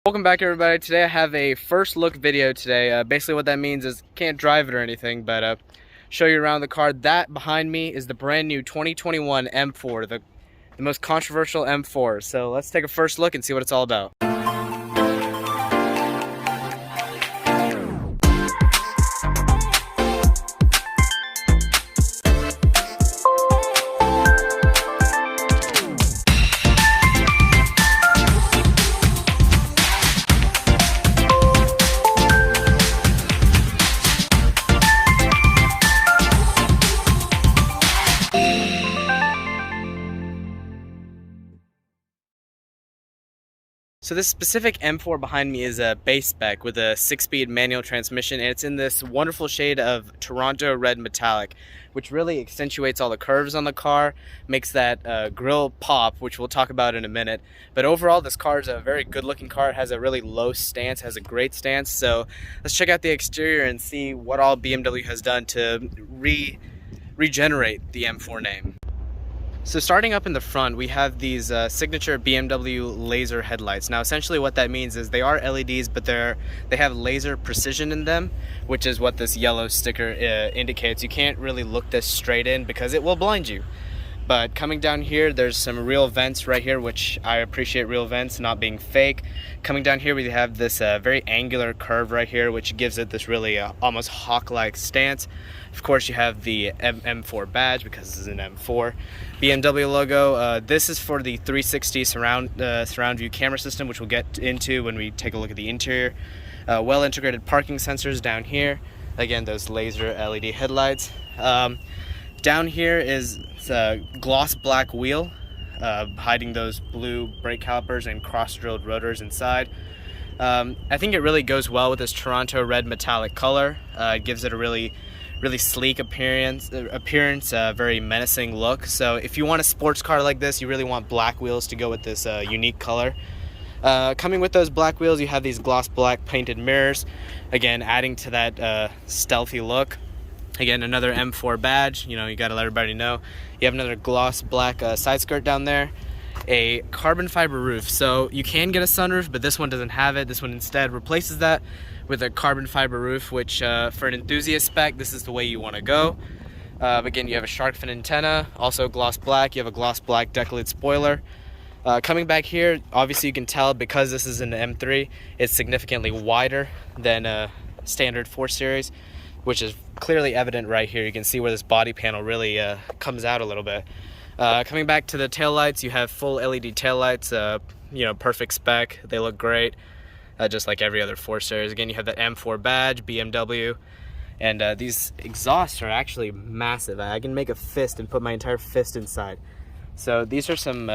Welcome back, everybody. Today I have a first look video today. Basically what that means is can't drive it or anything, but show you around the car. That behind me is the brand new 2021 M4, the most controversial M4. So let's take a first look and see what it's all about. So this specific M4 behind me is a base spec with a 6-speed manual transmission, and it's in this wonderful shade of Toronto red metallic, which really accentuates all the curves on the car, makes that grille pop, which we'll talk about in a minute. But overall, this car is a very good looking car. It has a really low stance, has a great stance. So let's check out the exterior and see what all BMW has done to regenerate the M4 name. So starting up in the front, we have these signature BMW laser headlights. Now essentially what that means is they are LEDs, but they have laser precision in them, which is what this yellow sticker indicates. You can't really look this straight in because it will blind you. But coming down here, there's some real vents right here, which I appreciate, real vents, not being fake. Coming down here, we have this very angular curve right here, which gives it this really almost hawk-like stance. Of course, you have the M4 badge because this is an M4. BMW logo. This is for the 360 surround view camera system, which we'll get into when we take a look at the interior. Well-integrated parking sensors down here. Again, those laser LED headlights. Down here is a gloss black wheel, hiding those blue brake calipers and cross-drilled rotors inside. I think it really goes well with this Toronto red metallic color. It gives it a really sleek appearance, very menacing look. So if you want a sports car like this, you really want black wheels to go with this unique color. Coming with those black wheels, you have these gloss black painted mirrors, again adding to that stealthy look. Again, another M4 badge, you gotta let everybody know. You have another gloss black side skirt down there. A carbon fiber roof. So you can get a sunroof, but this one doesn't have it. This one instead replaces that with a carbon fiber roof, which for an enthusiast spec, this is the way you wanna go. Again, you have a shark fin antenna, also gloss black. You have a gloss black deck lid spoiler. Coming back here, obviously you can tell because this is an M3, it's significantly wider than a standard 4 Series, which is clearly evident right here. You can see where this body panel really comes out a little bit. Coming back to the taillights, you have full LED taillights, perfect spec. They look great, just like every other 4 Series. Again, you have that M4 badge, BMW, and these exhausts are actually massive. I can make a fist and put my entire fist inside. So these are some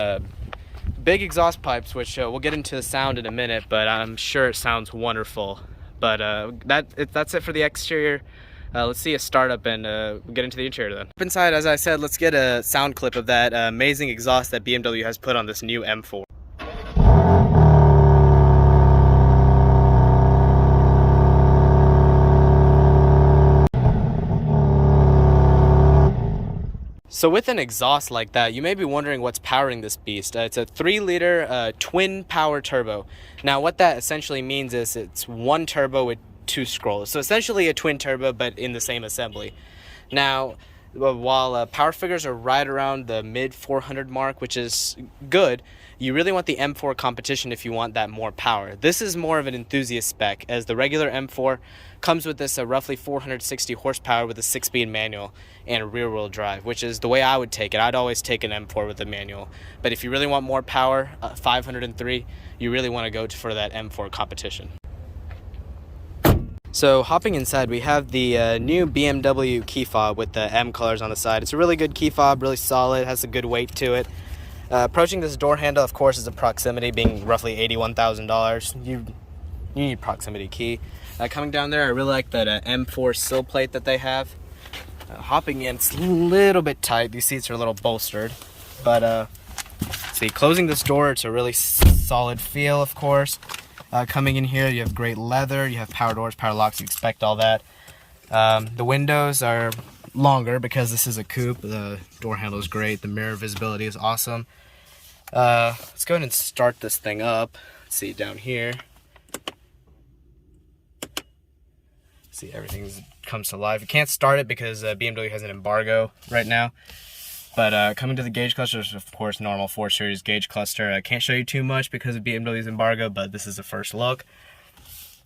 big exhaust pipes, which we'll get into the sound in a minute, but I'm sure it sounds wonderful. But that's it for the exterior. Let's see a startup and get into the interior then. Up inside, as I said, let's get a sound clip of that amazing exhaust that BMW has put on this new M4. So with an exhaust like that, you may be wondering what's powering this beast. It's a 3-liter twin power turbo. Now what that essentially means is it's one turbo with 2 scrolls. So essentially a twin turbo, but in the same assembly. Now, while power figures are right around the mid 400 mark, which is good, you really want the M4 competition if you want that more power. This is more of an enthusiast spec, as the regular M4 comes with this roughly 460 horsepower with a 6-speed manual and rear-wheel drive, which is the way I would take it. I'd always take an M4 with a manual. But if you really want more power, 503, you really want to go for that M4 competition. So hopping inside, we have the new BMW key fob with the M colors on the side. It's a really good key fob, really solid, has a good weight to it. Approaching this door handle, of course, is a proximity, being roughly $81,000. You need proximity key. Coming down there, I really like that M4 sill plate that they have. Hopping in, it's a little bit tight. These seats are a little bolstered. But see, closing this door, it's a really solid feel, of course. Coming in here, you have great leather, you have power doors, power locks, you expect all that. The windows are longer because this is a coupe. The door handle is great, the mirror visibility is awesome. Let's go ahead and start this thing up. Let's see down here. See, everything comes to life. You can't start it because BMW has an embargo right now. But coming to the gauge cluster is, of course, normal 4 Series gauge cluster. I can't show you too much because of BMW's embargo, but this is the first look.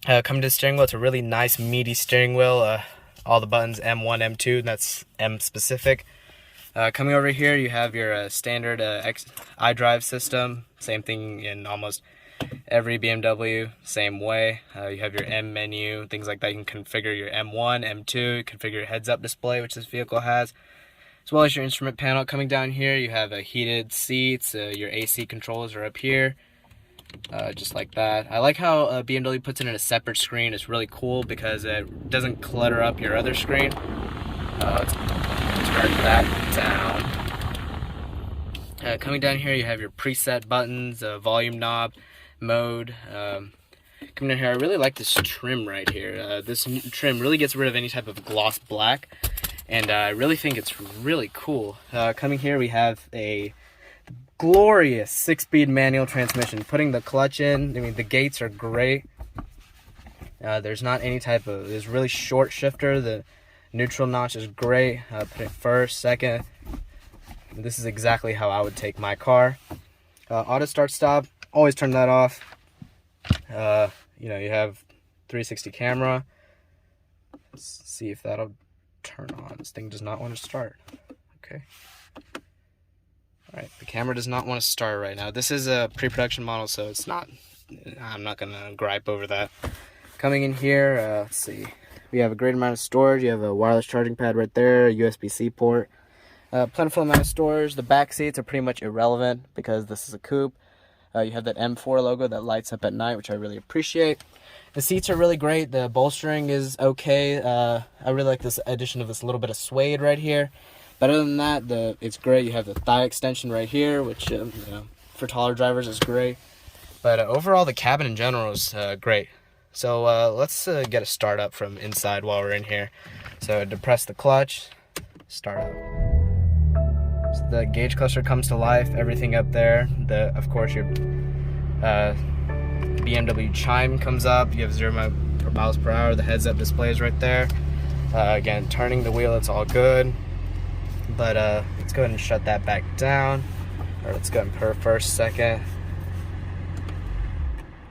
Coming to the steering wheel, it's a really nice, meaty steering wheel. All the buttons, M1, M2, that's M specific. Coming over here, you have your standard iDrive system. Same thing in almost every BMW, same way. You have your M menu, things like that. You can configure your M1, M2, configure your heads-up display, which this vehicle has, as well as your instrument panel. Coming down here, you have heated seats. Your AC controls are up here, just like that. I like how BMW puts it in a separate screen. It's really cool because it doesn't clutter up your other screen. Let's turn that down. Coming down here, you have your preset buttons, volume knob, mode. Coming down here, I really like this trim right here. This trim really gets rid of any type of gloss black, and I really think it's really cool. Coming here, we have a glorious 6-speed manual transmission. Putting the clutch in, I mean, the gates are great. There's not any type of, there's really short shifter. The neutral notch is great. Put it first, second. This is exactly how I would take my car. Auto start stop, always turn that off. You know, you have 360 camera. Let's see if that'll turn on. This thing does not want to start. Okay. Alright, the camera does not want to start right now. This is a pre-production model, so it's not, I'm not gonna gripe over that. Coming in here, let's see. We have a great amount of storage. You have a wireless charging pad right there, a USB-C port. Plentiful amount of storage. The back seats are pretty much irrelevant because this is a coupe. You have that M4 logo that lights up at night, which I really appreciate. The seats are really great. The bolstering is okay. I really like this addition of this little bit of suede right here. But other than that, it's great. You have the thigh extension right here, which you know, for taller drivers is great. But overall, the cabin in general is great. So let's get a start up from inside while we're in here. So depress the clutch, start up. So the gauge cluster comes to life, everything up there. Of course, your BMW chime comes up. You have 0 miles per hour. The heads-up display is right there. Again, turning the wheel, it's all good. But let's go ahead and shut that back down. Or let's go and per first, second.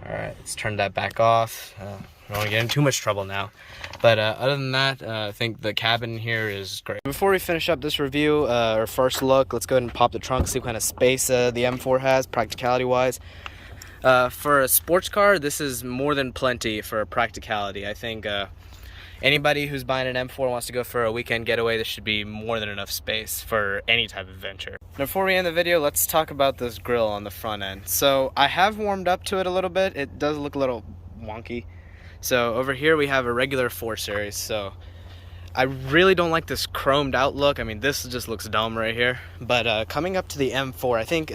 Alright, let's turn that back off. I don't want to get in too much trouble now. But other than that, I think the cabin here is great. Before we finish up this review, or first look, let's go ahead and pop the trunk, see what kind of space the M4 has, practicality-wise. For a sports car, this is more than plenty for practicality. I think anybody who's buying an M4 wants to go for a weekend getaway, this should be more than enough space for any type of adventure. Before we end the video, let's talk about this grille on the front end. So I have warmed up to it a little bit. It does look a little wonky. So over here we have a regular 4 Series. So I really don't like this chromed out look. I mean, this just looks dumb right here. But coming up to the M4, I think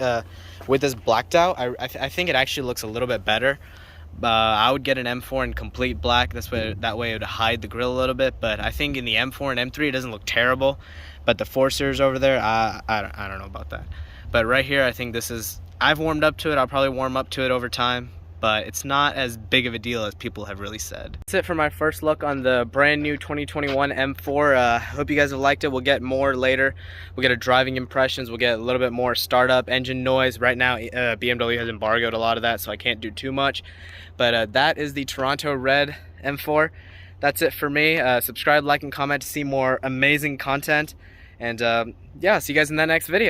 with this blacked out, I think it actually looks a little bit better. I would get an M4 in complete black. That way it would hide the grille a little bit. But I think in the M4 and M3 it doesn't look terrible. But the 4 Series over there, I don't know about that. But right here, I think this is, I've warmed up to it. I'll probably warm up to it over time. But it's not as big of a deal as people have really said. That's it for my first look on the brand new 2021 M4. Hope you guys have liked it. We'll get more later. We'll get a driving impressions. We'll get a little bit more startup engine noise. Right now, BMW has embargoed a lot of that, so I can't do too much. But that is the Toronto Red M4. That's it for me. Subscribe, like, and comment to see more amazing content. And yeah, see you guys in the next video.